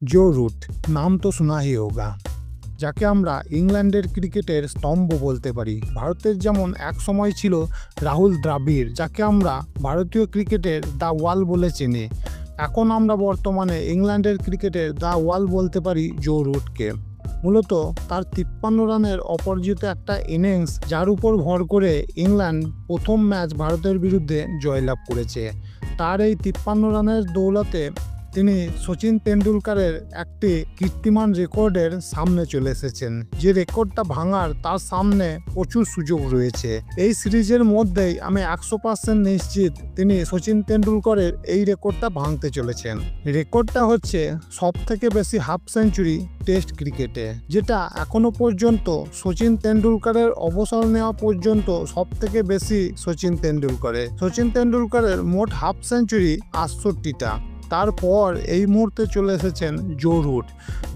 Joe Root নাম তো শোনা হি হোগা, যাকে আমরা ইংল্যান্ডের ক্রিকেটের স্তম্ভ বলতে পারি। ভারতের যেমন এক সময় ছিল রাহুল দ্রাবিড়, যাকে আমরা ভারতীয় ক্রিকেটের দ্য ওয়াল বলে চিনি। এখন আমরা বর্তমানে ইংল্যান্ডের ক্রিকেটের দ্য ওয়াল বলতে পারি জো রুটকে। মূলত তার 53 রানের অপরাজিত একটা ইনিংস, যার উপর ভর করে ইংল্যান্ড প্রথম ম্যাচ ভারতের বিরুদ্ধে জয়লাভ করেছে। তার এই 53 রানের দৌলতে তিনি সচিন তেন্ডুলকরের একটি কীর্তিমান রেকর্ডের সামনে চলে এসেছেন। যে রেকর্ডটা ভাঙার তার সামনে প্রচুর সুযোগ রয়েছে। এই সিরিজের মধ্যেই আমি 100% নিশ্চিত তিনি সচিন তেন্ডুলকরের এই রেকর্ডটা ভাঙতে চলেছেন। রেকর্ডটা হচ্ছে সবথেকে বেশি হাফ সেঞ্চুরি টেস্ট ক্রিকেটে, যেটা এখনো পর্যন্ত সচিন তেন্ডুলকরের অবসর নেওয়া পর্যন্ত সবথেকে বেশি সচিন তেন্ডুলকরের মোট হাফ সেঞ্চুরি 68টা। তারপর এই মুহূর্তে চলে এসেছেন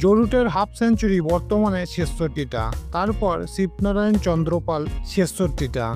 জো রুটের হাফ সেঞ্চুরি বর্তমানে 66টা। তারপর শিবনারায়ণ চন্দ্রপাল 66টা,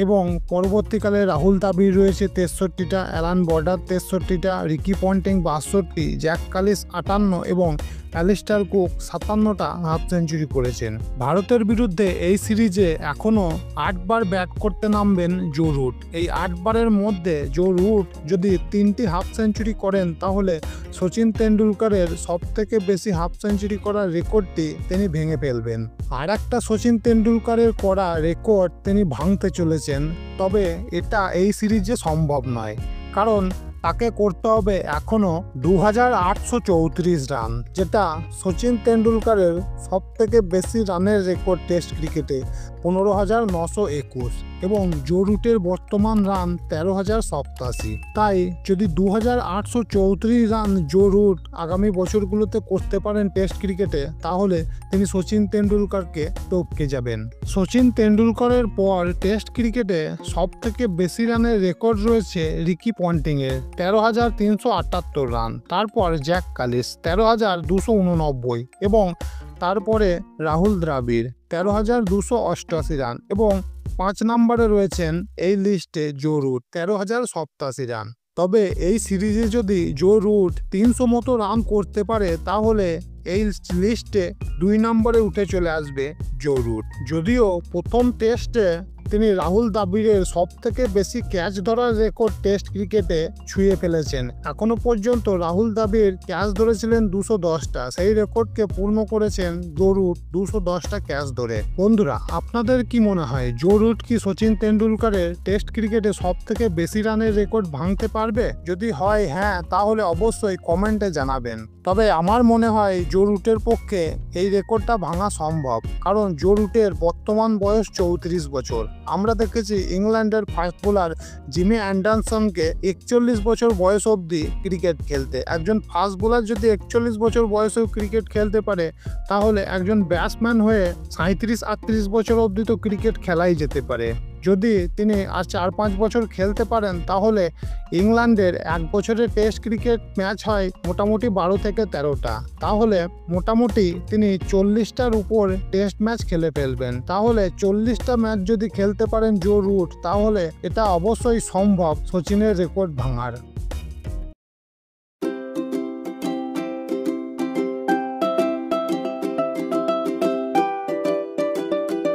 এবং পরবর্তীকালে রাহুল দ্রাবিড় রয়েছে 63টা, অ্যালান বর্ডার 63টা, রিকি পন্টিং 62, জ্যাক কালিস 58 এবং অ্যালিস্টার কুক 57টা হাফ সেঞ্চুরি করেছেন। ভারতের বিরুদ্ধে এই সিরিজে এখনও 8 বার ব্যাট করতে নামবেন জো রুট। এই 8 বারের মধ্যে জো রুট যদি 3টি হাফ সেঞ্চুরি করেন, তাহলে সচিন তেন্ডুলকরের সবথেকে বেশি হাফ সেঞ্চুরি করার রেকর্ডটি তিনি ভেঙে ফেলবেন। আর একটা সচিন তেন্ডুলকরের করা রেকর্ড তিনি ভাঙতে চলেছেন, তবে এটা এই সিরিজে সম্ভব নয়, কারণ তাকে করতে হবে এখনও 2834 রান, যেটা সচিন তেন্ডুলকরের সবথেকে বেশি রানের রেকর্ড টেস্ট ক্রিকেটে 15,921, এবং জো রুটের বর্তমান রান 13,087। তাই যদি 2834 রান জো রুট আগামী বছরগুলোতে করতে পারেন টেস্ট ক্রিকেটে, তাহলে তিনি সচিন তেন্ডুলকরকে টপকে যাবেন। সচিন তেন্ডুলকরের পর টেস্ট ক্রিকেটে সবথেকে বেশি রানের রেকর্ড রয়েছে রিকি পন্টিংয়ের 13,378 রান। তারপর জ্যাক কালিস 13,289, এবং তারপরে রাহুল দ্রাবিড় 13,288 রান, এবং 5 নম্বরে রয়েছেন এই লিস্টে জো রুট 13,087 রান। তবে এই সিরিজে যদি জো রুট 300 মতো রান করতে পারে, তাহলে এই লিস্টে 2 নম্বরে উঠে চলে আসবে জো রুট। যদিও প্রথম টেস্টে তিনি রাহুল দ্রাবিড়ের সবথেকে বেশি ক্যাচ ধরার রেকর্ড টেস্ট ক্রিকেটে ছুঁয়ে ফেলেছেন। এখনো পর্যন্ত রাহুল দ্রাবিড় ক্যাচ ধরেছিলেন 210টা, সেই রেকর্ডকে পূর্ণ করেছেন জো রুট 210টা ক্যাচ ধরে। বন্ধুরা, আপনাদের কি মনে হয় জো রুট কি সচিন তেন্ডুলকরের টেস্ট ক্রিকেটে সবথেকে বেশি রানের রেকর্ড ভাঙতে পারবে? যদি হয় হ্যাঁ, তাহলে অবশ্যই কমেন্টে জানাবেন। তবে আমার মনে হয় জো রুটের পক্ষে এই রেকর্ডটা ভাঙা সম্ভব, কারণ জো রুটের বর্তমান বয়স 34 বছর। আমরা দেখেছি ইংল্যান্ডের ফাস্ট বোলার জিমি অ্যান্ডারসনকে 41 বছর বয়স অবধি ক্রিকেট খেলতে। একজন ফাস্ট বোলার যদি 41 বছর বয়সেও ক্রিকেট খেলতে পারে, তাহলে একজন ব্যাটসম্যান হয়ে 37-38 বছর অবধি তো ক্রিকেট খেলাই যেতে পারে। যদি তিনি আর 4-5 বছর খেলতে পারেন, তাহলে ইংল্যান্ডের এক বছরের টেস্ট ক্রিকেট ম্যাচ হয় মোটামুটি 12 থেকে 13টা। তাহলে মোটামুটি তিনি 40টার উপর টেস্ট ম্যাচ খেলে ফেলবেন। তাহলে 40টা ম্যাচ যদি খেলতে পারেন জো রুট, তাহলে এটা অবশ্যই সম্ভব সচিনের রেকর্ড ভাঙার।